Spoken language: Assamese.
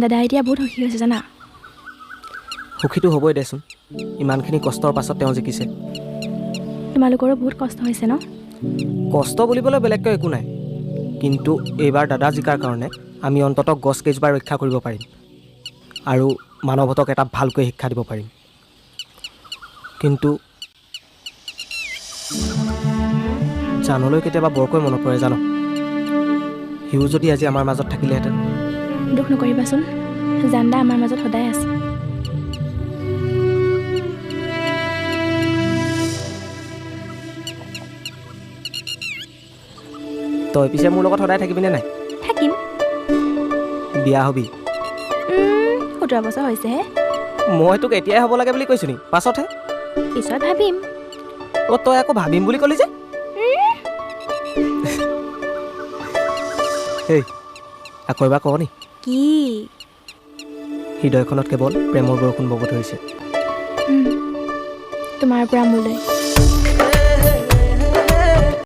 দাদা এতিয়া বহুত সুখী হৈছে জানা। সুখীটো হ'বই দেচোন, ইমানখিনি কষ্টৰ পাছত তেওঁ জিকিছে। তোমালোকৰো বহুত কষ্ট হৈছে ন? কষ্ট বুলিবলৈ বেলেগকৈ একো নাই, কিন্তু এইবাৰ দাদা জিকাৰ কাৰণে আমি অন্ততঃ গছ কেইজোপা ৰক্ষা কৰিব পাৰিম আৰু মানৱতক এটা ভালকৈ শিক্ষা দিব পাৰিম। কিন্তু জানলৈ কেতিয়াবা বৰকৈ মনত পৰে জানো। সিও যদি আজি আমাৰ মাজত থাকিলেহেঁতেন। দুখ নকৰিবাচোন, জানদা আমাৰ মাজত সদায় আছে। তই পিছে মোৰ লগত সদায় থাকিবিনে নাই? থাকিম। বিয়া হবি? 17 বছৰ হৈছেহে। মই তোক এতিয়াই হ'ব লাগে বুলি কৈছোঁ নি? পাছতহে পিছত ভাবিম। অ' তই আকৌ ভাবিম বুলি ক'লি যে? এই আকৌ এবাৰ কওঁ নি? কি? হৃদয়খনত কেৱল প্ৰেমৰ বৰষুণ বব ধৰিছে। তোমাৰ পৰা মোলৈ।